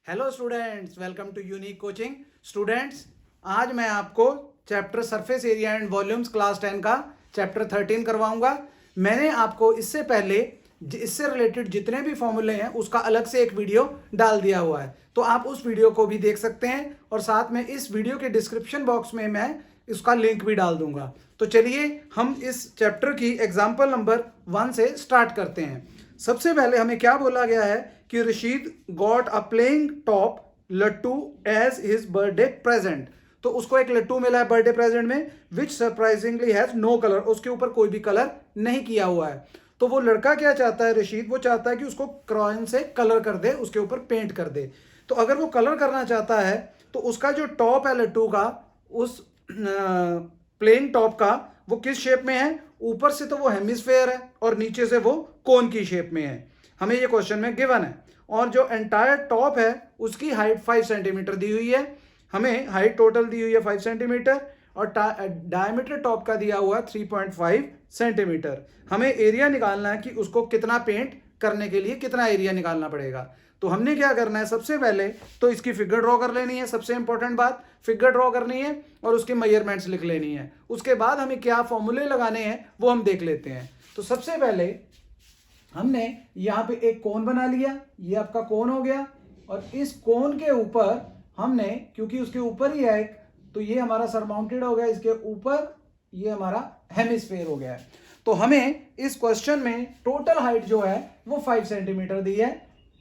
Hello students, welcome to Unique Coaching. Students, आज मैं आपको chapter surface area and volumes class 10 का chapter 13 करवाऊंगा। मैंने आपको इससे पहले इससे रिलेटेड जितने भी फॉर्मूले हैं उसका अलग से एक वीडियो डाल दिया हुआ है, तो आप उस वीडियो को भी देख सकते हैं और साथ में इस वीडियो के डिस्क्रिप्शन बॉक्स में मैं इसका लिंक भी डाल दूंगा। तो चलिए हम इस चैप्टर की एग्जाम्पल नंबर 1 से स्टार्ट करते हैं। सबसे पहले हमें क्या बोला गया है कि Rashid got a playing top लट्टू एज हिज बर्थडे प्रेजेंट। तो उसको एक लट्टू मिला है बर्थडे प्रेजेंट में, विच सरप्राइजिंगली हैज नो कलर। उसके ऊपर कोई भी कलर नहीं किया हुआ है। तो वो लड़का क्या चाहता है, रशीद, वो चाहता है कि उसको क्रायन से कलर कर दे, उसके ऊपर पेंट कर दे। तो अगर वो कलर करना चाहता है तो उसका जो टॉप है लट्टू का, उस प्लेइंग टॉप का, वो किस शेप में है? ऊपर से तो वो हेमिस्फेयर है और नीचे से वो कोन की शेप में है। हमें ये क्वेश्चन में गिवन है। और जो एंटायर टॉप है उसकी हाइट 5 सेंटीमीटर दी हुई है। हमें हाइट टोटल दी हुई है 5 सेंटीमीटर और डायमीटर टॉप का दिया हुआ 3.5 सेंटीमीटर। हमें एरिया निकालना है कि उसको कितना पेंट करने के लिए कितना एरिया निकालना पड़ेगा। तो हमने क्या करना है, सबसे पहले तो इसकी फिगर ड्रॉ कर लेनी है। सबसे इंपॉर्टेंट बात, फिगर ड्रॉ करनी है और उसके मेजरमेंट्स लिख लेनी है। उसके बाद हमें क्या फॉर्मूले लगाने हैं वो हम देख लेते हैं। तो सबसे पहले हमने यहां पे एक कोन बना लिया, ये आपका कोन हो गया। और इस कोन के ऊपर हमने, क्योंकि उसके ऊपर ही है एक, तो ये हमारा सरमाउंटेड हो गया, इसके ऊपर ये हमारा हेमिस्फेयर हो गया है। तो हमें इस क्वेश्चन में टोटल हाइट जो है वो 5 सेंटीमीटर दी है।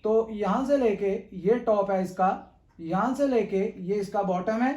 तो यहां से लेके ये टॉप है इसका, यहां से लेके ये इसका बॉटम है,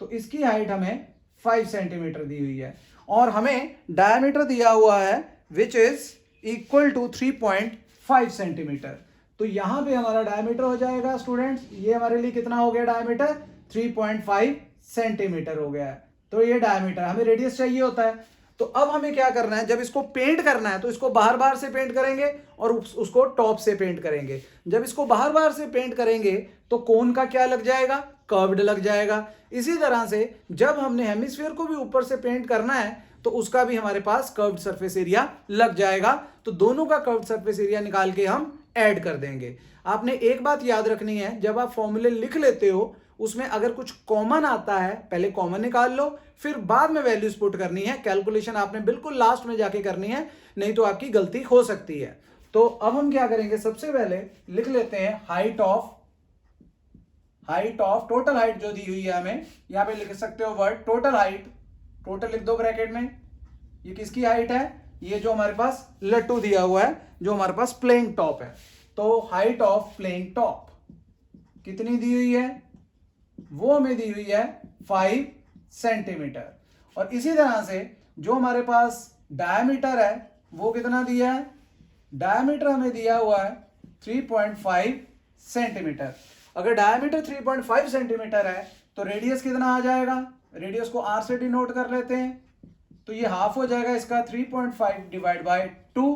तो इसकी हाइट हमें 5 सेंटीमीटर दी हुई है। और हमें डायमीटर दिया हुआ है which is equal to 3.5 centimetre. तो यहां पे हमारा डायमीटर हो जाएगा स्टूडेंट्स, ये हमारे लिए कितना हो गया डायमीटर? 3.5 सेंटीमीटर हो गया है। तो ये डायमीटर, हमें रेडियस चाहिए होता है। तो अब हमें क्या करना है, जब इसको पेंट करना है तो इसको बाहर बाहर से पेंट करेंगे और उसको टॉप से पेंट करेंगे। जब इसको बाहर बाहर से पेंट करेंगे तो कोन का क्या लग जाएगा? कर्व्ड लग जाएगा। इसी तरह से जब हमने हेमिस्फीयर को भी ऊपर से पेंट करना है तो उसका भी हमारे पास कर्व्ड सरफेस एरिया लग जाएगा। तो दोनों का कर्व्ड सरफेस एरिया निकाल के हम ऐड कर देंगे। आपने एक बात याद रखनी है, जब आप फॉर्मूले लिख लेते हो उसमें अगर कुछ कॉमन आता है पहले कॉमन निकाल लो, फिर बाद में वैल्यूज पुट करनी है। कैलकुलेशन आपने बिल्कुल लास्ट में जाके करनी है, नहीं तो आपकी गलती हो सकती है। तो अब हम क्या करेंगे, सबसे पहले लिख लेते हैं हाइट ऑफ टोटल हाइट जो दी हुई है हमें, यहां पे लिख सकते हो वर्ड टोटल हाइट, टोटल लिख दो ब्रैकेट में। ये किसकी हाइट है? ये जो हमारे पास लट्टू दिया हुआ है, जो हमारे पास प्लेइंग टॉप है। तो हाइट ऑफ प्लेइंग टॉप कितनी दी हुई है? वो हमें दी हुई है 5 सेंटीमीटर। और इसी तरह से जो हमारे पास डायमीटर है वो कितना दिया है? डायमीटर हमें दिया हुआ है 3.5 सेंटीमीटर। अगर डायमीटर 3.5 सेंटीमीटर है तो रेडियस कितना आ जाएगा? रेडियस को r से डिनोट कर लेते हैं, तो ये हाफ हो जाएगा इसका 3.5 डिवाइड बाय 2।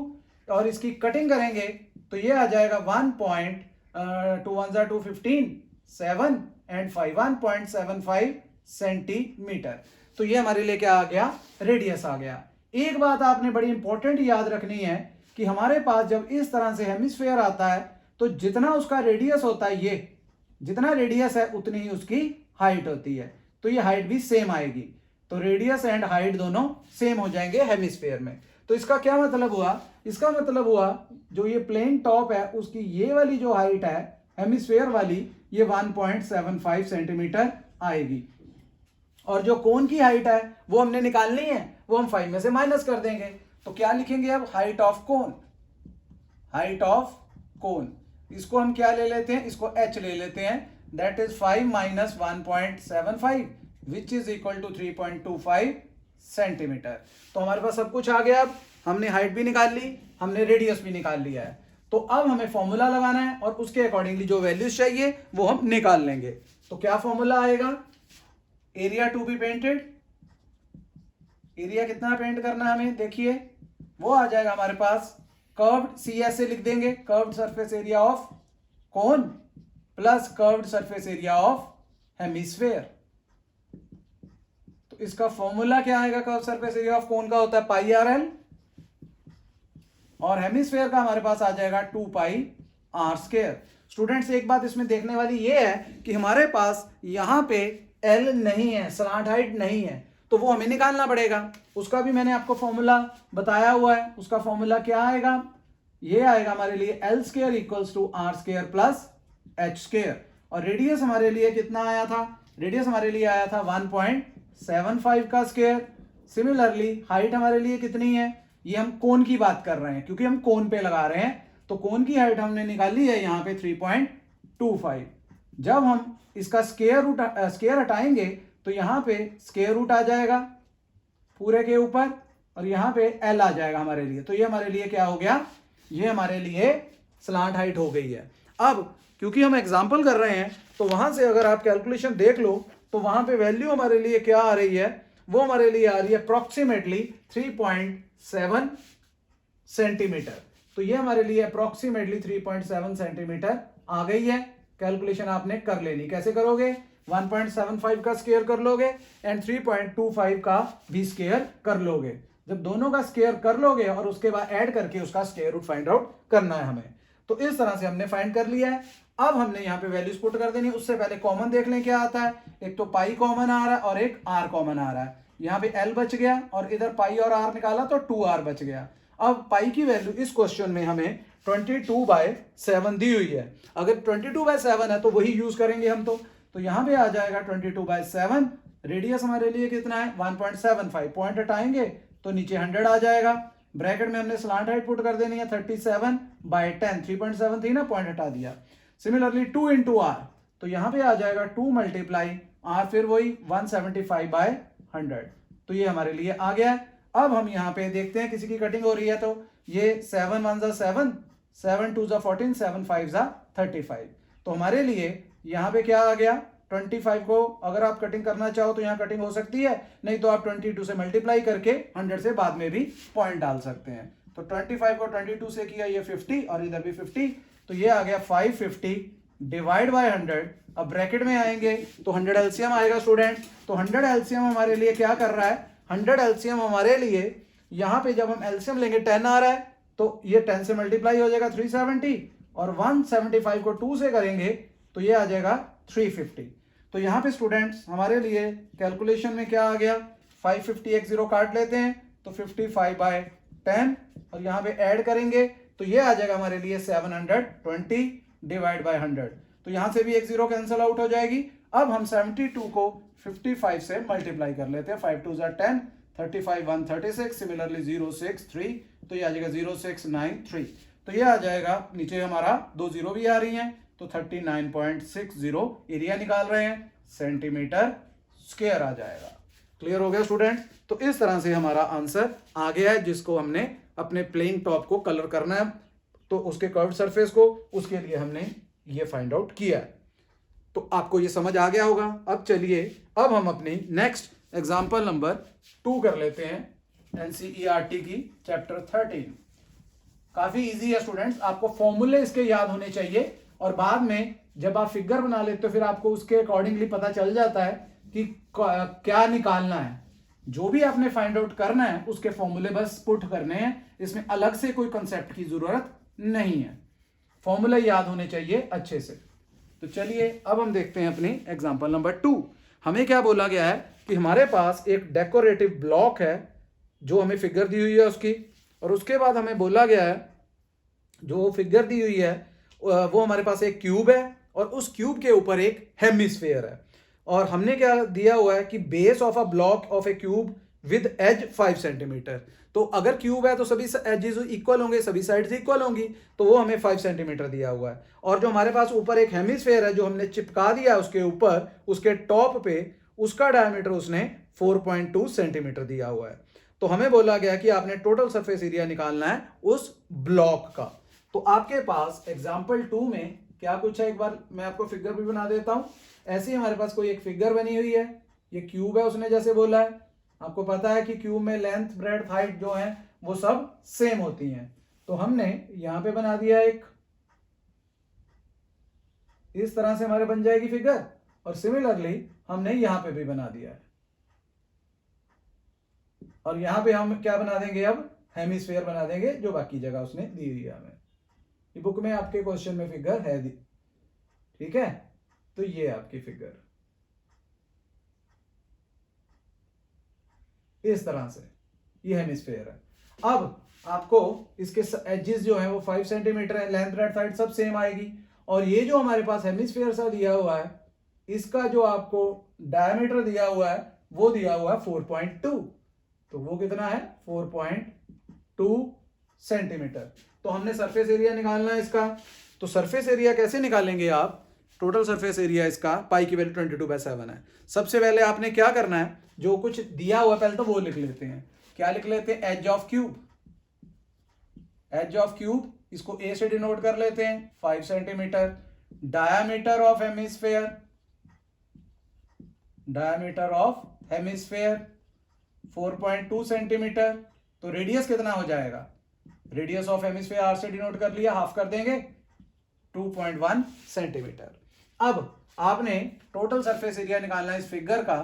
और इसकी कटिंग करेंगे तो ये आ जाएगा 1.2 1 2 15 7 एंड 5 1.75 सेंटीमीटर। तो ये हमारे लिए क्या आ गया? रेडियस आ गया। एक बात आपने बड़ी इंपॉर्टेंट याद रखनी है कि हमारे पास जब इस तरह से हेमिस्फीयर आता है तो जितना उसका रेडियस होता है, ये जितना रेडियस है उतनी ही उसकी हाइट होती है। तो ये हाइट भी सेम आएगी। तो रेडियस एंड हाइट दोनों सेम हो जाएंगे हेमिस्फीयर में। तो इसका क्या मतलब हुआ? इसका मतलब हुआ जो ये प्लेन टॉप है उसकी ये वाली जो हाइट है हेमिस्फीयर वाली, ये 1.75 सेंटीमीटर आएगी। और जो कोन की हाइट है वो हमने निकालनी है, वो हम 5 में से माइनस कर देंगे। तो क्या लिखेंगे अब? Height of cone, height of cone. इसको हम क्या ले लेते हैं? इसको h ले लेते हैं। That is 5 minus 1.75 which is equal to 3.25 centimetre. तो हमारे पास सब कुछ आ गया। अब हमने हाइट भी निकाल ली, हमने रेडियस भी निकाल लिया है। तो अब हमें फॉर्मूला लगाना है और उसके अकॉर्डिंगली जो वैल्यूज चाहिए वो हम निकाल लेंगे। तो क्या फॉर्मूला आएगा? Area to be painted, area कितना पेंट करना है हमें, देखिए वो आ जाएगा हमारे पास कर्व्ड, CS से लिख देंगे, curved surface area of cone plus curved surface area of hemisphere. तो इसका फॉर्मूला क्या आएगा? Curved surface area of cone का होता है पाई RL और हेमिस्फीयर का हमारे पास आ जाएगा 2 पाई R स्क्वायर। स्टूडेंट्स एक बात इसमें देखने वाली ये है कि हमारे पास यहाँ पे एल नहीं है, स्लांट हाइट नहीं है, तो वो हमें निकालना पड़ेगा। उसका भी मैंने आपको फॉर्मूला बताया हुआ है। उसका फॉर्मूला क्या आएगा, ये आएगा हमारे लिए L square equals to R square plus H square. और रेडियस हमारे लिए कितना आया था, रेडियस हमारे लिए आया था 1.75 का स्क्वायर। सिमिलरली हाइट हमारे लिए कितनी है, ये हम कोन की बात कर रहे हैं क्योंकि हम कोन पे लगा रहे हैं, तो कोन की हाइट हमने निकाली है यहाँ पे 3.25। जब हम इसका स्क्वायर हटाएंगे तो यहाँ पे स्क्वायर रूट आ जाएगा पूरे के ऊपर और यहाँ पे एल आ जाएगा हमारे लिए। तो ये हमारे लिए क्या हो गया, ये हमारे लिए स्लांट हाइट हो गई है। अब क्योंकि हम एग्जाम्पल कर रहे हैं तो वहां से अगर आप कैलकुलेशन देख लो तो वहां पे वैल्यू हमारे लिए क्या आ रही है, वो हमारे लिए आ रही है अप्रोक्सीमेटली 3.7 सेंटीमीटर। तो ये हमारे लिए अप्रोक्सीमेटली 3.7 सेंटीमीटर आ गई है। कैलकुलेशन आपने कर लेनी, कैसे करोगे, 1.75 का स्क्वायर कर लोगे एंड 3.25 का भी स्क्वायर कर लोगे। जब दोनों का स्क्वायर कर लोगे और उसके बाद ऐड करके उसका स्क्वायर रूट फाइंड आउट करना है हमें। तो इस तरह से हमने फाइंड कर लिया है। अब हमने यहाँ पे वैल्यूज पुट कर देनी। उससे पहले कॉमन देख लें क्या आता है। एक तो पाई कॉमन आ रहा है और एक आर कॉमन आ रहा है। यहाँ पे एल बच गया और इधर पाई और आर निकाला तो 2r बच गया। अब पाई की वैल्यू इस क्वेश्चन में हमें 22/7 दी हुई है। अगर 22/7 है तो वही यूज करेंगे हम। तो यहाँ पे आ जाएगा 22/7। रेडियस हमारे लिए कितना है 1.75। पॉइंट हटाएंगे तो नीचे 100 आ जाएगा। ब्रैकेट में हमने स्लांट हाइट पुट कर देनी है 37/10। 3.7 थी ना, पॉइंट हटा दिया। सिमिलरली 2 इंटू आर, तो यहाँ पे आ जाएगा 2 मल्टीप्लाई आर, फिर वही 175/100। तो ये हमारे लिए आ गया। अब हम यहाँ पे देखते हैं किसी की कटिंग हो रही है तो ये 7 1 ज़ा 7, 7 2 ज़ा 14, 7 5 ज़ा 35। तो हमारे लिए यहाँ पे क्या आ गया, 25 को अगर आप कटिंग करना चाहो तो यहाँ कटिंग हो सकती है, नहीं तो आप 22 से मल्टीप्लाई करके 100 से बाद में भी पॉइंट डाल सकते हैं। तो 25 को 22 से किया ये 50 और इधर भी 50, तो ये आ गया 550 डिवाइड बाय 100। अब ब्रैकेट में आएंगे तो 100 एलसीएम आएगा स्टूडेंट। तो 100 एलसीएम हमारे लिए क्या कर रहा है, 100 एलसीएम हमारे लिए यहाँ पे जब हम एलसीएम लेंगे 10 आ रहा है तो ये 10 से मल्टीप्लाई हो जाएगा 370 और 175 को 2 से करेंगे तो ये आ जाएगा 350। तो यहाँ पे स्टूडेंट्स हमारे लिए कैलकुलेशन में क्या आ गया, 550 एक जीरो काट लेते हैं तो 55/10 और यहाँ पे ऐड करेंगे तो ये आ जाएगा हमारे लिए 720 डिवाइड बाय 100। तो यहाँ से भी एक जीरो कैंसिल आउट हो जाएगी। अब हम 72 को 55 से मल्टीप्लाई कर लेते हैं। 5 2 ज़ा 10, 35 1 36, सिमिलरली 063, तो ये आ जाएगा 0693। तो ये आ जाएगा, नीचे हमारा 2 जीरो भी आ रही हैं तो 39.60 एरिया निकाल रहे हैं, सेंटीमीटर स्क्वायर आ जाएगा। क्लियर हो गया स्टूडेंट। तो इस तरह से हमारा आंसर आ गया है जिसको हमने अपने प्लेइंग टॉप को कलर करना है, तो उसके कर्व सरफेस को, उसके लिए हमने ये फाइंड आउट किया है। तो आपको ये समझ आ गया होगा। अब चलिए अब हम अपनी नेक्स्ट एग्जाम्पल नंबर 2 कर लेते हैं एनसीईआरटी की चैप्टर 13। काफी इजी है स्टूडेंट्स, आपको फॉर्मूले इसके याद होने चाहिए और बाद में जब आप फिगर बना लेते हो फिर आपको उसके अकॉर्डिंगली पता चल जाता है कि क्या निकालना है। जो भी आपने फाइंड आउट करना है उसके फॉर्मूले बस पुट करने हैं, इसमें अलग से कोई कंसेप्ट की जरूरत नहीं है। फॉर्मूले याद होने चाहिए अच्छे से। तो चलिए अब हम देखते हैं अपनी एग्जांपल नंबर 2। हमें क्या बोला गया है कि हमारे पास एक डेकोरेटिव ब्लॉक है जो हमें फिगर दी हुई है उसकी, और उसके बाद हमें बोला गया है जो फिगर दी हुई है वो हमारे पास एक क्यूब है और उस क्यूब के ऊपर एक हेमिस्फीयर है। और हमने क्या दिया हुआ है कि base of a block of a cube with edge 5 centimetre. तो अगर क्यूब है तो सभी एजेस इक्वल होंगे, सभी साइड्स इक्वल होंगी, तो वो हमें 5 सेंटीमीटर दिया हुआ है। और जो हमारे पास ऊपर एक हेमिस्फीयर है जो हमने चिपका दिया उसके ऊपर, उसके टॉप पे, उसका डायमीटर उसने 4.2 सेंटीमीटर दिया हुआ है। तो हमें बोला गया कि आपने टोटल सरफेस एरिया निकालना है उस ब्लॉक का। तो आपके पास एग्जाम्पल 2 में क्या कुछ है, एक बार मैं आपको फिगर भी बना देता हूं। ऐसे ही हमारे पास कोई एक फिगर बनी हुई है, ये क्यूब है उसने जैसे बोला है। आपको पता है कि क्यूब में लेंथ ब्रेड्थ हाइट जो है वो सब सेम होती हैं। तो हमने यहां पे बना दिया एक, इस तरह से हमारे बन जाएगी फिगर, और सिमिलरली हमने यहां पे भी बना दिया है। और यहां पे हम क्या बना देंगे, अब हेमिस्फीयर बना देंगे जो बाकी जगह उसने दी हुई है हमें। ये बुक में आपके क्वेश्चन में फिगर है ठीक है, तो ये आपकी फिगर इस तरह से, ये हेमिस्फेयर है। अब आपको इसके एजेस जो है वो 5 सेंटीमीटर है, लेंथ ब्रेड्थ हाइट सब सेम आएगी। और ये जो हमारे पास हेमिस्फेयर सा दिया हुआ है, इसका जो आपको डायमीटर दिया हुआ है वो दिया हुआ है 4.2, तो वो कितना है 4.2 सेंटीमीटर। तो हमने सरफेस एरिया निकालना है इसका। तो सरफेस एरिया कैसे निकालेंगे आप, टोटल सरफेस एरिया इसका पाई की वैल्यू 22/7 है। सबसे पहले आपने क्या करना है, जो कुछ दिया हुआ पहले तो वो लिख लेते हैं। क्या लिख लेते हैं, edge of cube, edge of cube इसको ए से डिनोट कर लेते हैं 5 centimetre. Diameter of hemisphere, diameter of hemisphere 4.2 centimetre. तो रेडियस कितना हो जाएगा, रेडियस ऑफ हेमिस्फेयर आर से डिनोट कर लिया, हाफ कर देंगे 2.1 सेंटीमीटर। अब आपने टोटल सरफेस एरिया निकालना है इस फिगर का,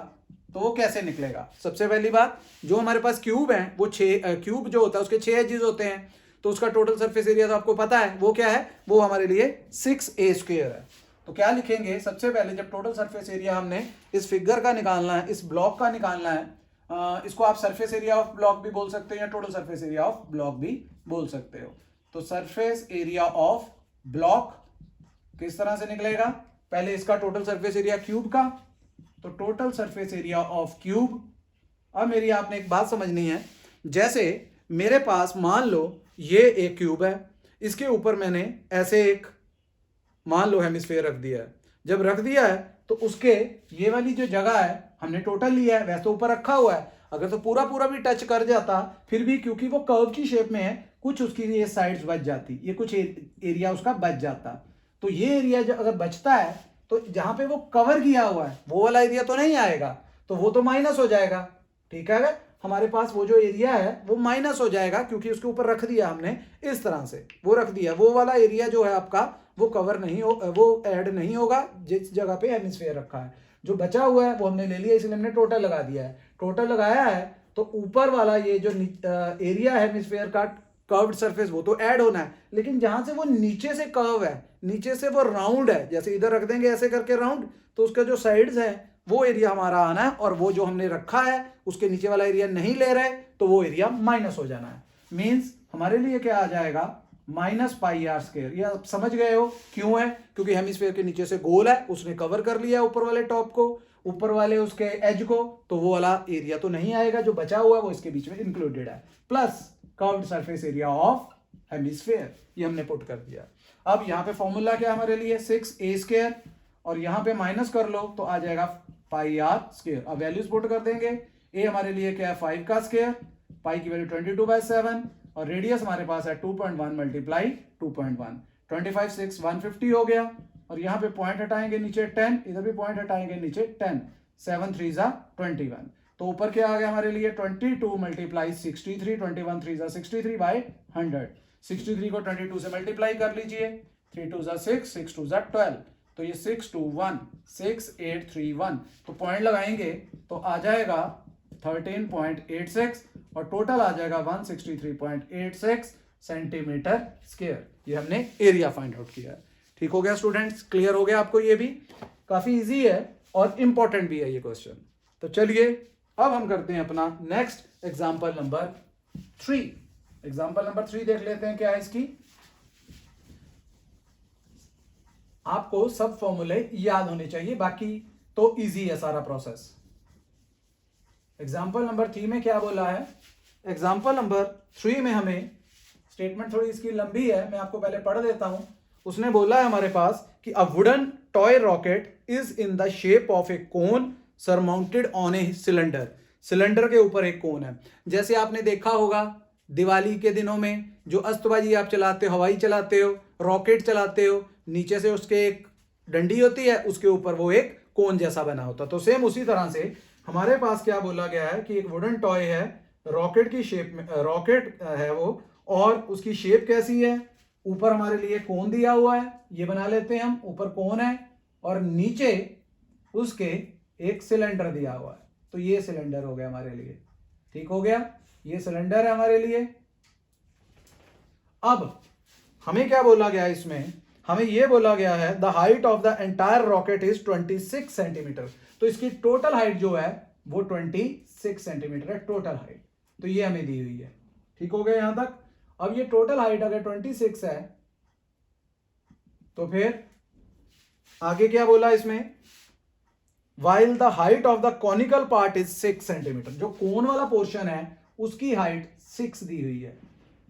तो वो कैसे निकलेगा। सबसे पहली बात, जो हमारे पास क्यूब है वो 6 क्यूब जो होता है उसके 6 एजेस होते हैं, तो उसका टोटल सरफेस एरिया तो आपको पता है वो क्या है, वो हमारे लिए 6a² है। तो क्या लिखेंगे, सबसे पहले जब टोटल सरफेस एरिया हमने इस फिगर का निकालना है, इस ब्लॉक का निकालना है, इसको आप सरफेस एरिया ऑफ ब्लॉक भी बोल सकते हो या total surface area of block भी बोल सकते हो। तो सरफेस एरिया ऑफ ब्लॉक किस तरह से निकलेगा, पहले इसका टोटल सरफेस एरिया क्यूब का, तो total surface area of cube. अब मेरी आपने एक बात समझनी है, जैसे मेरे पास मान लो ये एक क्यूब है, इसके ऊपर मैंने ऐसे एक मान लो हेमिस्फेयर रख दिया है। जब रख दिया है तो उसके ये वाली जो जगह है हमने टोटल लिया है, वैसे तो ऊपर रखा हुआ है, अगर तो पूरा पूरा भी टच कर जाता फिर भी, क्योंकि वो कर्व की शेप में है, कुछ उसकी ये साइड्स बच जाती, ये कुछ एरिया उसका बच जाता। तो ये एरिया जो अगर बचता है तो जहां पे वो कवर किया हुआ है वो वाला एरिया तो नहीं आएगा, तो वो तो माइनस हो जाएगा। ठीक है, हमारे पास वो जो एरिया है वो माइनस हो जाएगा, क्योंकि उसके ऊपर रख दिया हमने इस तरह से, वो रख दिया, वो वाला एरिया जो है आपका वो कवर नहीं हो, वो ऐड नहीं होगा जिस जगह पे हेमिस्फेयर रखा है। जो बचा हुआ है वो हमने ले लिया, इसलिए हमने टोटल लगा दिया है। टोटल लगाया है तो ऊपर वाला ये जो एरिया है हेमिस्फेयर का कर्व्ड सरफेस वो तो ऐड होना है, लेकिन जहां से वो नीचे से कर्व है, नीचे से वो राउंड है, जैसे इधर रख देंगे ऐसे करके राउंड, तो उसका जो साइड्स है वो एरिया हमारा आना है, और वो जो हमने रखा है उसके नीचे वाला एरिया नहीं ले रहे तो वो एरिया माइनस हो जाना है। मींस हमारे लिए क्या आ जाएगा, -πr²। ये आप समझ गए हो क्यों है, क्योंकि हेमिस्फेयर के नीचे से गोल है, उसने कवर कर लिया ऊपर वाले टॉप को, ऊपर वाले उसके एज को, तो वो वाला एरिया तो नहीं आएगा, जो बचा हुआ है वो इसके बीच में इंक्लूडेड है। Plus curved surface area of hemisphere, ये हमने पुट कर दिया। अब यहाँ पे फॉर्मूला क्या हमारे लिए 6a², और यहाँ पे माइनस कर लो तो आ जाएगा πr²। अब वैल्यूज पुट कर देंगे, a हमारे लिए क्या है 5 का स्क्वायर, पाई की वैल्यू 22/7, और रेडियस हमारे पास है 2.1 मल्टीप्लाई 2.1, 25 6 150 हो गया। और यहाँ पे पॉइंट हटाएंगे नीचे 10, इधर भी पॉइंट हटाएंगे नीचे 10, 7 3 जा 21, तो ऊपर क्या आ गया हमारे लिए 22 मल्टीप्लाई 63, 21 3 जा 63/100, 63 को 22 से मल्टीप्लाई कर लीजिए, 3 2 जा 6, 6 2 जा 12, तो ये 621 6831, तो पॉइंट लगाएंगे तो आ जाएगा 13.86, और टोटल आ जाएगा 163.86 सेंटीमीटर स्क्वायर। ये हमने एरिया फाइंड आउट किया है। ठीक हो गया स्टूडेंट्स, क्लियर हो गया आपको, ये भी काफी इजी है और इंपॉर्टेंट भी है ये क्वेश्चन। तो चलिए अब हम करते हैं अपना next example number 3। Example number 3 देख लेते हैं क्या है इसकी। आपको सब फॉर्मूले याद होने चाहिए, बाकी तो इजी है सारा प्रोसेस। एग्जाम्पल नंबर 3 में क्या बोला है, एग्जाम्पल नंबर 3 में हमें स्टेटमेंट थोड़ी इसकी लंबी है, मैं आपको पहले पढ़ देता हूं। उसने बोला है हमारे पास कि a wooden toy rocket is in the shape of A cone surmounted on a cylinder. Cylinder के ऊपर एक कोन है। जैसे आपने देखा होगा दिवाली के दिनों में जो अस्तबाजी आप चलाते हो, हवाई चलाते हो, रॉकेट चलाते हो, नीचे से उसके एक डंडी होती है, उसके ऊपर वो एक कोन जैसा बना होता है। तो सेम उसी तरह से हमारे पास क्या बोला गया है कि एक वुडन टॉय है, रॉकेट की शेप में, रॉकेट है वो, और उसकी शेप कैसी है, ऊपर हमारे लिए कोन दिया हुआ है, ये बना लेते हैं हम, ऊपर कोन है और नीचे उसके एक सिलेंडर दिया हुआ है, तो ये सिलेंडर हो गया हमारे लिए। ठीक हो गया, ये सिलेंडर है हमारे लिए। अब हमें क्या बोला गया इसमें, हमें ये बोला गया है the height of the entire rocket is 26 centimetre. तो इसकी टोटल हाइट जो है वो 26 सेंटीमीटर है, टोटल हाइट। तो ये हमें दी हुई है। ठीक हो गया यहां तक। अब ये टोटल हाइट अगर 26 है तो फिर आगे क्या बोला इसमें, while the height of the conical part is 6 centimetre. जो कोन वाला पोर्शन है उसकी हाइट 6 दी हुई है।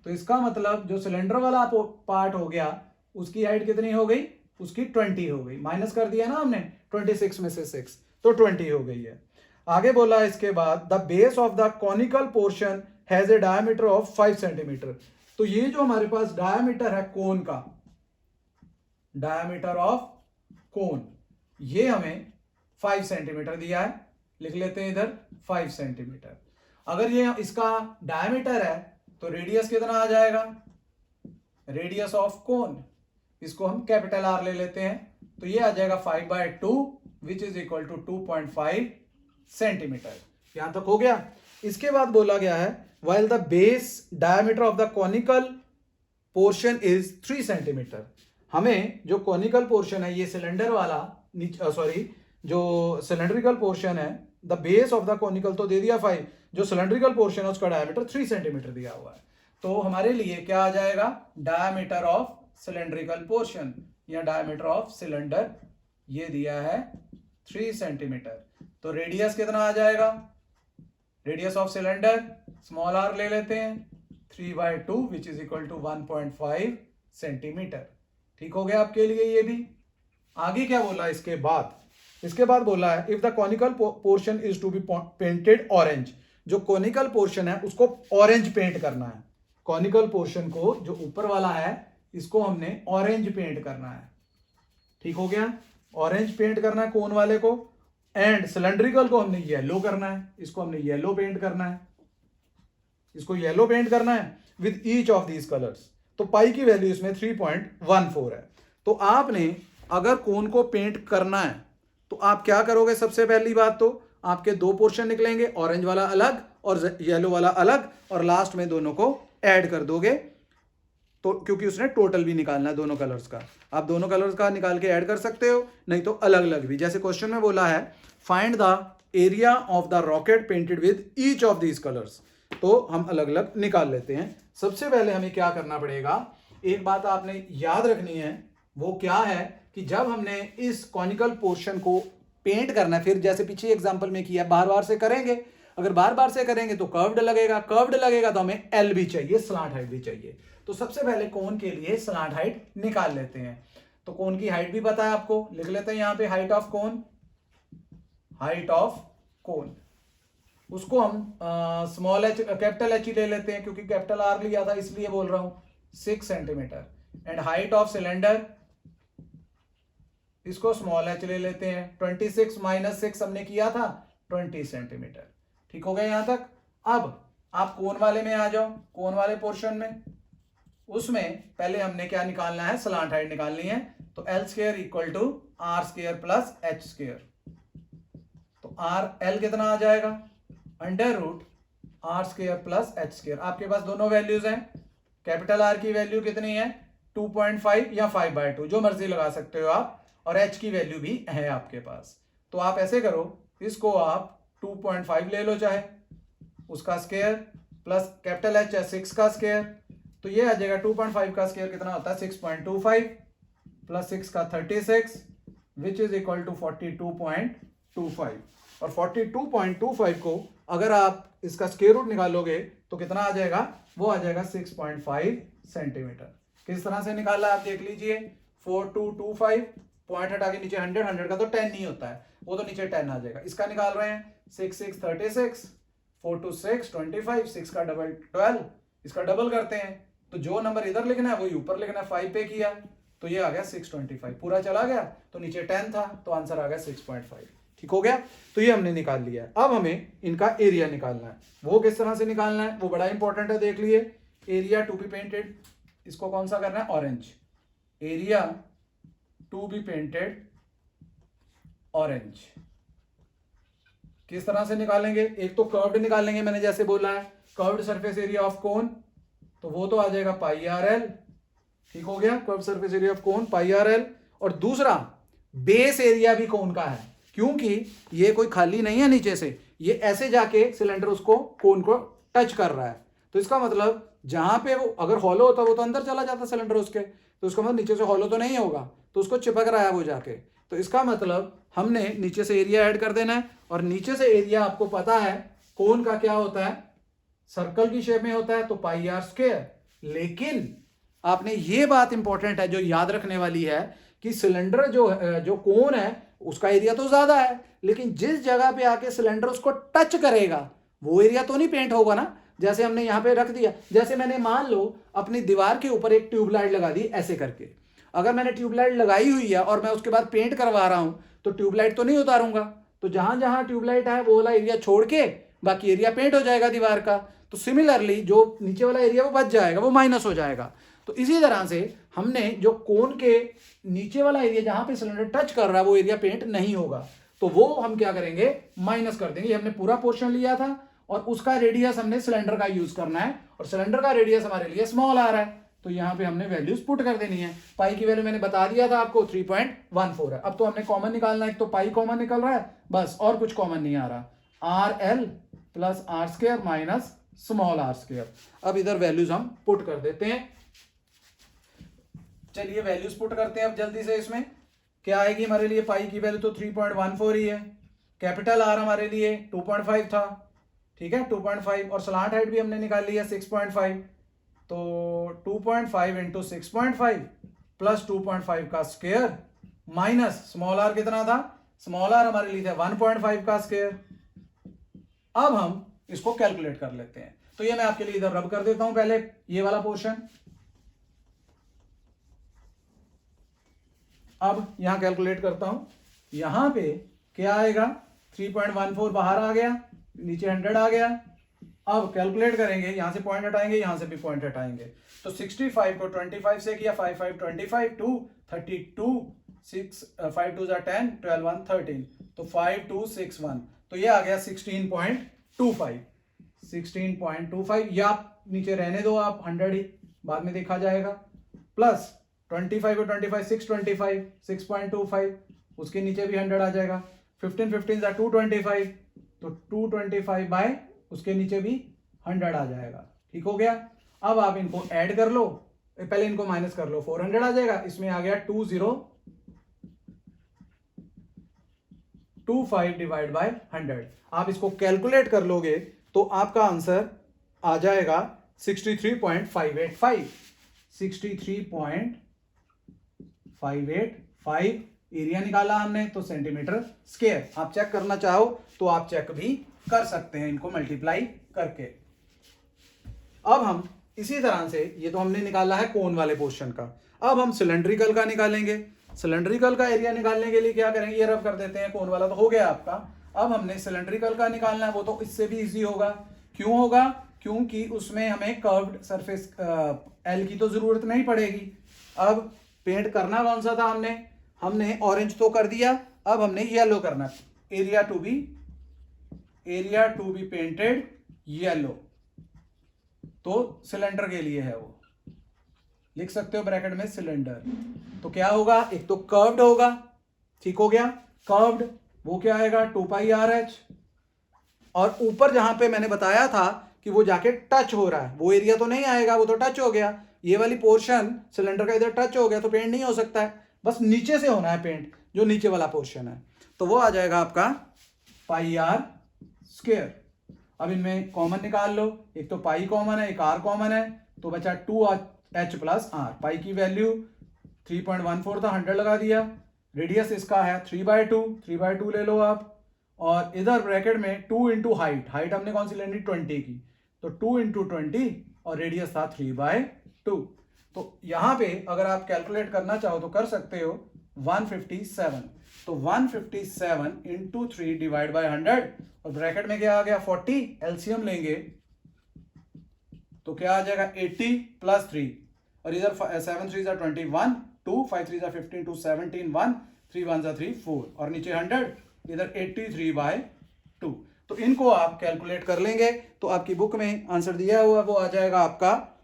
तो इसका मतलब जो सिलेंडर वाला पार्ट हो गया उसकी हाइट कितनी हो गई, उसकी 20 हो गई। माइनस कर दिया ना हमने 26 में से 6, तो 20 हो गई है। आगे बोला इसके बाद the base of the conical portion has a diameter of 5 centimetre. तो ये जो हमारे पास डायमीटर है कोन का, डायमीटर ऑफ कोन, ये हमें 5 सेंटीमीटर दिया है। लिख लेते हैं इधर 5 सेंटीमीटर। अगर ये इसका डायमीटर है तो रेडियस कितना आ जाएगा, रेडियस ऑफ कोन, इसको हम कैपिटल आर ले लेते हैं। तो ये आ जाएगा 5/2 which is equal to 2.5 centimetre. यहां तक हो गया। इसके बाद बोला गया है while the base diameter of the conical portion is 3 centimetre. हमें जो कॉनिकल पोर्शन है ये सिलेंडर वाला, सॉरी जो सिलेंड्रिकल पोर्शन है, the base of the conical तो दे दिया 5, जो सिलेंड्रिकल पोर्शन है उसका डायमीटर 3 सेंटीमीटर दिया हुआ है। तो हमारे लिए क्या आ जाएगा, डायमीटर ऑफ सिलेंड्रिकल पोर्शन या डायमीटर ऑफ सिलेंडर ये दिया है 3 सेंटीमीटर। तो रेडियस कितना आ जाएगा, radius of cylinder small R ले लेते हैं 3/2 which is equal to 1.5 centimetre. ठीक हो गया आपके लिए ये भी। आगे क्या बोला इसके बाद, इसके बाद बोला है if the conical portion is to be painted orange. जो कॉनिकल पोर्शन है उसको ऑरेंज पेंट करना है। कॉनिकल पोर्शन को जो ऊपर वाला है इसको हमने ऑरेंज पेंट करना है। ठीक हो गया, ऑरेंज पेंट करना है कोन वाले को। एंड सिलेंड्रिकल को हमने येलो करना है, इसको हमने येलो पेंट करना है, इसको येलो पेंट करना है with each of these colours. तो पाई की वैल्यू इसमें 3.14 है। तो आपने अगर कोन को पेंट करना है तो आप क्या करोगे, सबसे पहली बात तो आपके दो पोर्शन निकलेंगे, ऑरेंज वाला अलग और येलो वाला अलग, और लास्ट में दोनों को ऐड कर दोगे। तो क्योंकि उसने टोटल भी निकालना है दोनों कलर्स का, आप दोनों कलर्स का निकाल के ऐड कर सकते हो, नहीं तो अलग अलग भी। जैसे क्वेश्चन में बोला है find the area of the rocket painted with each of these colours, तो हम अलग अलग निकाल लेते हैं। सबसे पहले हमें क्या करना पड़ेगा, एक बात आपने याद रखनी है, वो क्या है कि जब हमने इस कॉनिकल पोर्शन को पेंट करना है, फिर जैसे पीछे एग्जांपल में किया बार बार से करेंगे, अगर बार बार से करेंगे तो कर्व्ड लगेगा, कर्व्ड लगेगा तो हमें एल भी चाहिए, स्लांट हाइट भी चाहिए। तो सबसे पहले कोन के लिए स्लांट हाइट निकाल लेते हैं। तो कोन की हाइट भी पता है आपको, लिख लेते हैं यहां पे height of cone, height of cone, उसको हम स्मॉल एच कैपिटल एच ही ले लेते हैं क्योंकि कैपिटल आर लिया था इसलिए बोल रहा हूं, 6 centimetre. And height of cylinder, इसको स्मॉल एच ले लेते हैं, 26 माइनस 6 हमने किया था 20 सेंटीमीटर। ठीक हो गया यहां तक। अब आप कोन वाले में आ जाओ, कोन वाले पोर्शन में, उसमें पहले हमने क्या निकालना है, स्लांट हाइट निकालनी है। तो L square equal to R square plus H square. तो आर एल कितना आ जाएगा, under root R square plus H square. आपके पास दोनों वैल्यूज हैं, कैपिटल आर की वैल्यू कितनी है 2.5 या 5/2 जो मर्जी लगा सकते हो आप, और एच की वैल्यू भी है आपके पास। तो आप ऐसे करो, इसको आप 2.5 ले लो चाहे, उसका स्क्वायर प्लस कैपिटल एच है 6 का स्क्वायर, तो ये आ जाएगा 2.5 का स्क्वायर कितना होता है 6.25 प्लस 6 का 36 विच इज इक्वल टू 42.25। और 42.25 को अगर आप इसका स्क्वायर रूट निकालोगे तो कितना आ जाएगा, वो आ जाएगा 6.5 सेंटीमीटर। किस तरह से निकाला आप देख लीजिए, 4225 पॉइंट हटा के नीचे 100, 100 का तो 10 नहीं होता है, वो तो नीचे 10 आ जाएगा। इसका निकाल रहे हैं 6 6 36, 4 2 6 25, 6 का डबल 12, इसका डबल करते हैं तो जो नंबर इधर लिखना है वही ऊपर लिखना है, 5 पे किया तो ये आ गया 625, पूरा चला गया तो नीचे 10 था तो आंसर आ गया 6.5। ठीक हो गया, तो ये हमने निकाल लिया है। अब हमें इनका एरिया निकालना है, वो किस तरह से निकालना है वो बड़ा इंपॉर्टेंट है, देख लिए। एरिया टू बी पेंटेड, इसको कौन सा करना है, orange, area to be painted orange. किस तरह से निकालेंगे, एक तो कर्व्ड निकालेंगे, मैंने जैसे बोला है curved surface area of cone, तो वो तो आ जाएगा पाई आर एल ठीक हो गया, curve surface area of cone pi R L. और दूसरा बेस एरिया भी कोन का है, क्योंकि ये कोई खाली नहीं है नीचे से, ये ऐसे जाके सिलेंडर उसको कोन को टच कर रहा है। तो इसका मतलब जहां पे वो अगर हॉलो होता वो तो अंदर चला जाता सिलेंडर उसके, तो उसका मतलब नीचे से हॉलो तो नहीं होगा, तो उसको चिपक रहा है वो जाके। तो इसका मतलब हमने नीचे से एरिया ऐड कर देना है, और नीचे से एरिया आपको पता है कोन का क्या होता है, सर्कल की शेप में होता है, तो पाई आर स्क्वायर। लेकिन आपने ये बात इंपॉर्टेंट है जो याद रखने वाली है कि सिलेंडर जो कोन है उसका एरिया तो ज्यादा है, लेकिन जिस जगह पे आके सिलेंडर उसको टच करेगा वो एरिया तो नहीं पेंट होगा ना। जैसे हमने यहां पे रख दिया, जैसे मैंने मान लो अपनी दीवार के ऊपर एक ट्यूबलाइट लगा दी ऐसे करके, अगर मैंने ट्यूबलाइट लगाई हुई है और मैं उसके बाद पेंट करवा रहा हूं तो ट्यूबलाइट तो नहीं उतारूंगा, तो जहां जहां ट्यूबलाइट है वो वाला एरिया छोड़ के बाकी एरिया पेंट हो जाएगा दीवार का। तो सिमिलरली जो नीचे वाला एरिया वो बच जाएगा, वो माइनस हो जाएगा। तो इसी तरह से हमने जो कोन के नीचे वाला एरिया जहां पे सिलेंडर टच कर रहा है वो एरिया पेंट नहीं होगा, तो वो हम क्या करेंगे, माइनस कर देंगे। हमने पूरा पोर्शन लिया था और उसका रेडियस हमने सिलेंडर का यूज करना है, और सिलेंडर का रेडियस हमारे लिए स्मॉल आ रहा है, तो यहां पे हमने वैल्यूज पुट कर देनी है। पाई की वैल्यू मैंने बता दिया था आपको 3.14 है। अब तो हमने कॉमन निकालना है, तो पाई कॉमन निकल रहा है बस, और कुछ कॉमन नहीं आ रहा। R L plus R square minus small R square. अब इधर वैल्यूज हम पुट कर देते हैं। चलिए वैल्यूज पुट करते हैं अब जल्दी से। इसमें क्या आएगी हमारे लिए, पाई की वैल्यू तो 3.14 ही है, कैपिटल आर हमारे लिए 2.5 था, ठीक है 2.5, और स्लांट हाइट भी हमने निकाल लिया 6.5, तो 2.5 इंटू 6.5 प्लस 2.5 का स्क्वायर माइनस स्मॉल आर कितना था, स्मॉल आर हमारे लिए था 1.5 का स्क्वायर। अब हम इसको कैलकुलेट कर लेते हैं, तो ये मैं आपके लिए इधर रब कर देता हूं पहले ये वाला पोर्शन। अब यहां कैलकुलेट करता हूं, यहां पे क्या आएगा, 3.14 बाहर आ गया, नीचे 100 आ गया। अब कैलकुलेट करेंगे, यहां से पॉइंट हटाएंगे, यहां से भी पॉइंट हटाएंगे, तो 65 को 25 से किया, 5 5 25 2 32 6 5 2 10 12 1 13, तो 5 2 6 1, तो ये आ गया 16.25 16.25। या आप नीचे रहने दो, आप 100 ही बाद में देखा जाएगा, प्लस 25 को 25 625 6.25, उसके नीचे भी 100 आ जाएगा, 15 15 जा 225, तो 225 बाय उसके नीचे भी 100 आ जाएगा। ठीक हो गया। अब आप इनको ऐड कर लो, पहले इनको माइनस कर लो, 400 आ जाएगा, इसमें आ गया 2025 डिवाइड बाय 100। आप इसको कैलकुलेट कर लोगे तो आपका आंसर आ जाएगा 63.585 63.585 एरिया निकाला हमने, तो सेंटीमीटर स्क्वायर। आप चेक करना चाहो तो आप चेक भी कर सकते हैं इनको मल्टीप्लाई करके। अब हम इसी तरह से, ये तो हमने निकाला है कोन वाले पोर्शन का, अब हम सिलेंड्रिकल का निकालेंगे। सिलेंड्रिकल का एरिया निकालने के लिए क्या करेंगे, ये रब कर देते हैं, कोन वाला तो हो गया आपका। अब हमने सिलेंड्रिकल का निकालना है, वो तो इससे भी इजी होगा। क्यों होगा, क्योंकि उसमें हमें कर्व्ड सरफेस एल की तो जरूरत नहीं पड़ेगी। अब पेंट करना कौन सा था, हमने ऑरेंज तो कर दिया, अब हमने येलो करना, area to be painted yellow, तो सिलेंडर के लिए है, वो लिख सकते हो ब्रैकेट में सिलेंडर। तो क्या होगा, एक तो कर्व्ड होगा, ठीक हो गया, कर्व्ड, वो क्या आएगा 2 पाई आर एच, और ऊपर जहां पे मैंने बताया था कि वो जाके टच हो रहा है, वो एरिया तो नहीं आएगा, वो तो टच हो गया। ये वाली पोर्शन सिलेंडर का इधर टच हो गया तो पेंट नहीं हो सकता है, बस नीचे से होना है पेंट, जो नीचे वाला पोर्शन है, तो वो आ जाएगा आपका पाई आर स्क्वायर। अब इनमें कॉमन निकाल लो, एक तो पाई कॉमन है, एक आर कॉमन है, तो बचा 2h प्लस आर। पाई की वैल्यू 3.14 था, 100 लगा दिया, रेडियस इसका है 3/2 ले लो आप, और इधर ब्रैकेट में 2 इंटू हाइट हमने कौन सी लेनी 20 की, तो 2 इंटू 20, और रेडियस था 3/2। तो यहां पे अगर आप कैलकुलेट करना चाहो तो कर सकते हो 157, तो 157 इंटू 3 डिवाइड बाय 100, और ब्रैकेट में क्या आ गया 40, एलसीएम लेंगे तो क्या आ जाएगा 80 प्लस 3, और इधर 7 3 21 2 5 3 15 2 17 1 3 1 3 4, और नीचे 100, इधर 83/2। तो इनको आप कैलकुलेट कर लेंगे तो आपकी बुक में आंसर दिया हुआ वो आ जाएगा आपका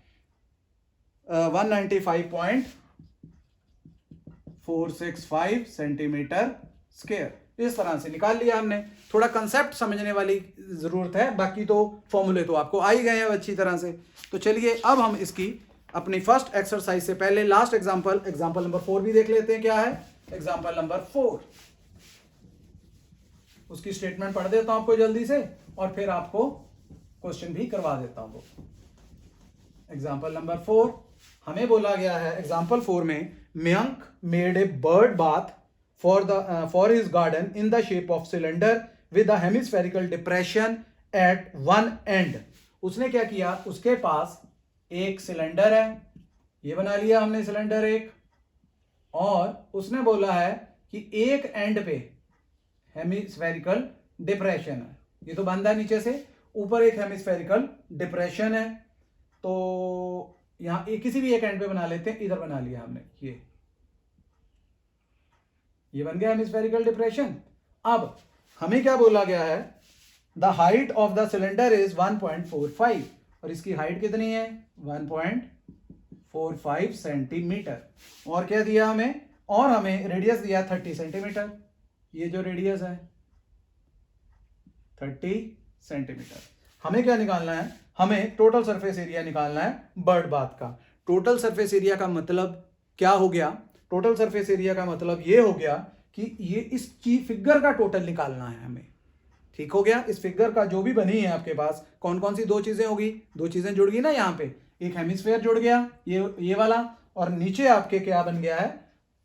195.465 सेंटीमीटर स्क्वायर। इस तरह से निकाल लिया हमने। थोड़ा कंसेप्ट समझने वाली जरूरत है, बाकी तो फॉर्मूले तो आपको आ ही गए हैं अच्छी तरह से। तो चलिए अब हम इसकी अपनी फर्स्ट एक्सरसाइज से पहले लास्ट एग्जांपल नंबर 4 भी देख लेते हैं। क्या है एग्जांपल नंबर 4? उसकी स्टेटमेंट पढ़ देता हूं आपको जल्दी से और फिर आपको क्वेश्चन भी करवा देता हूं। एग्जांपल नंबर 4 हमें बोला गया है, एग्जांपल 4 में Mayank made a bird bath for his garden in the shape of cylinder with a hemispherical depression at one end। उसने क्या किया, उसके पास एक सिलेंडर है, ये बना लिया हमने सिलेंडर एक, और उसने बोला है कि एक एंड पे हेमिस्फेरिकल डिप्रेशन है। ये तो बंद है नीचे से, ऊपर एक हेमिस्फेरिकल डिप्रेशन है। तो यहां किसी भी एक एंड पे बना लेते हैं, इधर बना लिया हमने, ये बन गया हेमिस्फेरिकल डिप्रेशन। अब हमें क्या बोला गया है, the height of the cylinder is 1.45 और इसकी हाइट कितनी है 1.45 सेंटीमीटर। और क्या दिया हमें, और हमें रेडियस दिया 30 सेंटीमीटर। ये जो रेडियस है 30 सेंटीमीटर। हमें क्या निकालना है, हमें टोटल सरफेस एरिया निकालना है बर्ड बाथ का। टोटल सरफेस एरिया का मतलब क्या हो गया, टोटल सरफेस एरिया का मतलब ये हो गया कि ये इस फिगर का टोटल निकालना है हमें। ठीक हो गया, इस फिगर का जो भी बनी है आपके पास, कौन कौन सी दो चीजें होगी, दो चीजें जुड़ गई ना यहाँ पे, एक हेमिस्फेयर जुड़ गया ये वाला, और नीचे आपके क्या बन गया है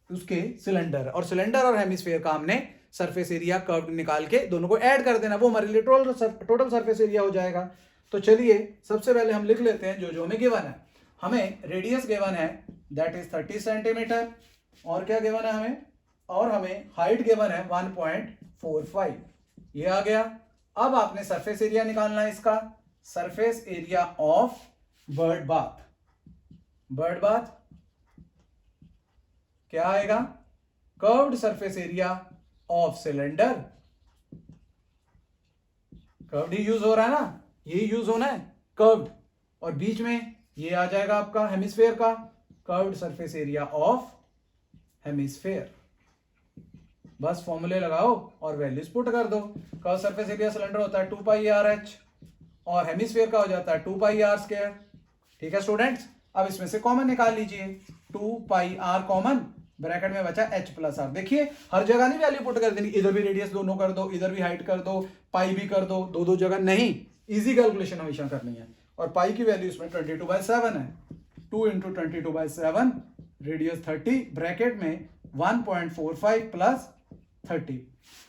उसके सिलेंडर। और सिलेंडर और हेमिस्फेयर का हमने सरफेस एरिया कर्व निकाल के दोनों को ऐड कर देना, वो हमारे लिए टोटल सरफेस एरिया हो जाएगा। तो चलिए सबसे पहले हम लिख लेते हैं जो हमें गिवन है। हमें रेडियस गिवन है दैट इज 30 सेंटीमीटर, और क्या गिवन है हमें, और हमें हाइट गिवन है 1.45, ये आ गया। अब आपने सरफेस एरिया निकालना है इसका, surface area of bird bath. Bird bath क्या आएगा, curved surface area of cylinder. Curved he use हो रहा है ना, ये यूज होना है कर्व्ड, और बीच में ये आ जाएगा आपका हेमिस्फेयर का, curved surface area of hemisphere. बस फॉर्मूले लगाओ और वैल्यूज पुट कर दो। कर्व सरफेस एरिया सिलेंडर होता है 2 पाई आर एच, और हेमिस्फेयर का हो जाता है 2 पाई आर स्क्वायर। ठीक है स्टूडेंट्स, अब इसमें से कॉमन निकाल लीजिए, 2 पाई आर कॉमन, ब्रैकेट में बचा h प्लस आर। देखिए हर जगह नहीं वैल्यू पुट कर देनी, इधर भी रेडियस दोनों कर दो, इधर भी हाइट कर दो, पाई भी कर दो, दो जगह नहीं, इजी कैलकुलेशन हमेशा करनी है। और पाई की वैल्यू इसमें 22/7 है, 2 इंटू 22/7, रेडियस 30, ब्रैकेट में 1.45 प्लस 30,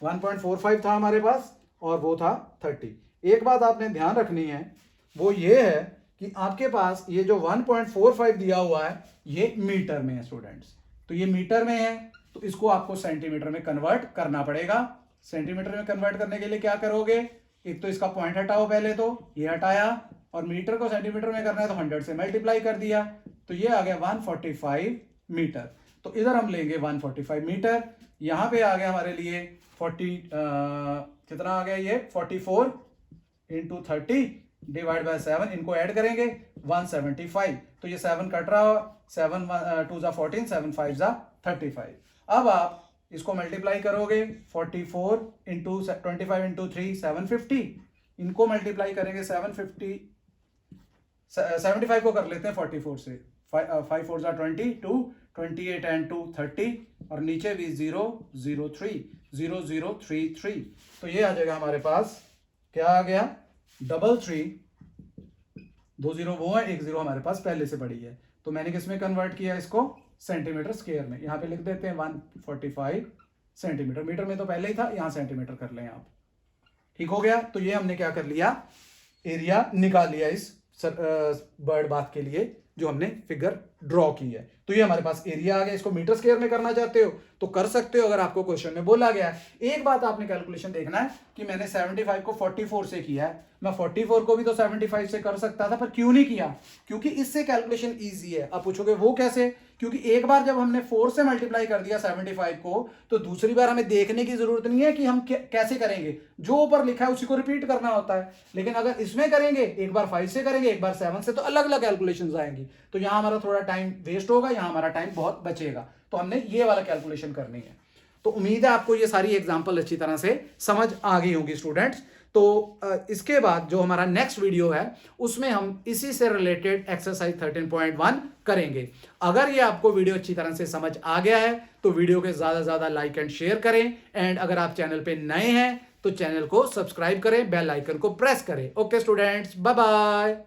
1.45 था हमारे पास और वो था 30। एक बात आपने ध्यान रखनी है, वो ये है कि आपके पास ये जो 1.45 दिया हुआ है ये मीटर में है स्टूडेंट्स, तो ये मीटर में है, तो इसको आपको सेंटीमीटर में कन्वर्ट करना पड़ेगा। सेंटीमीटर में कन्वर्ट करने के लिए क्या करोगे, एक तो इसका पॉइंट हटाओ, पहले तो ये हटाया, और मीटर को सेंटीमीटर में करना है तो 100 से मल्टीप्लाई कर दिया, तो ये आ गया 145 मीटर। तो इधर हम लेंगे 145 मीटर, यहां पे आ गया हमारे लिए कितना आ गया ये 44 इंटू 30 डिवाइड बाय 7, इनको ऐड करेंगे 175, तो ये 7 कट रहा हो, 7 2 जा 14, 7 5 जा 35। अब आप इसको मल्टीप्लाई करोगे 44 इंटू 25 इंटू 3 750, इनको मल्टीप्लाई करेंगे 75 को कर लेते हैं 44 से, 5 4 जा 22, 28 एंड 2 30, और नीचे भी 0.033, तो ये आ जाएगा हमारे पास, क्या आ गया 33, 2 0 वो है, 1 0 हमारे पास पहले से पड़ी है, तो मैंने किस में कन्वर्ट किया इसको, सेंटीमीटर स्क्वायर में। यहाँ पे लिख देते हैं 145 सेंटीमीटर, मीटर में तो पहले ही था, यहाँ सेंटीमीटर कर लें आप। ठीक हो गया, तो ये हमने क्या कर लिया, एरिया निकाल लिया इस बर्ड बाथ के लिए जो हमने फिगर ड्रॉ की है। तो ये हमारे पास एरिया आ गया। इसको मीटर स्क्वायर में करना चाहते हो तो कर सकते हो अगर आपको क्वेश्चन में बोला गया है। एक बात आपने कैलकुलेशन देखना है कि मैंने 75 को 44 से किया है, मैं 44 को भी तो 75 से कर सकता था, पर क्यों नहीं किया, क्योंकि इससे कैलकुलेशन इजी है। आप पूछोगे वो कैसे, क्योंकि एक बार जब हमने 4 से मल्टीप्लाई कर दिया 75 को, तो दूसरी बार हमें देखने की जरूरत नहीं है कि हम कैसे करेंगे, जो ऊपर लिखा है उसी को रिपीट करना होता है। लेकिन अगर इसमें करेंगे, एक बार 5 से करेंगे, एक बार 7 से, तो अलग अलग कैलकुलेशन आएंगी, तो यहां हमारा थोड़ा टाइम वेस्ट होगा, यहां हमारा टाइम बहुत बचेगा। तो हमने ये वाला कैलकुलेशन करनी है। तो उम्मीद है आपको ये सारी एग्जाम्पल अच्छी तरह से समझ आ गई होगी स्टूडेंट्स। तो इसके बाद जो हमारा नेक्स्ट वीडियो है उसमें हम इसी से रिलेटेड एक्सरसाइज 13.1 करेंगे। अगर ये आपको वीडियो अच्छी तरह से समझ आ गया है तो वीडियो के ज्यादा से ज्यादा लाइक एंड शेयर करें, एंड अगर आप चैनल पे नए हैं तो चैनल को सब्सक्राइब करें, बेल आइकन को प्रेस करें। Okay students, bye bye.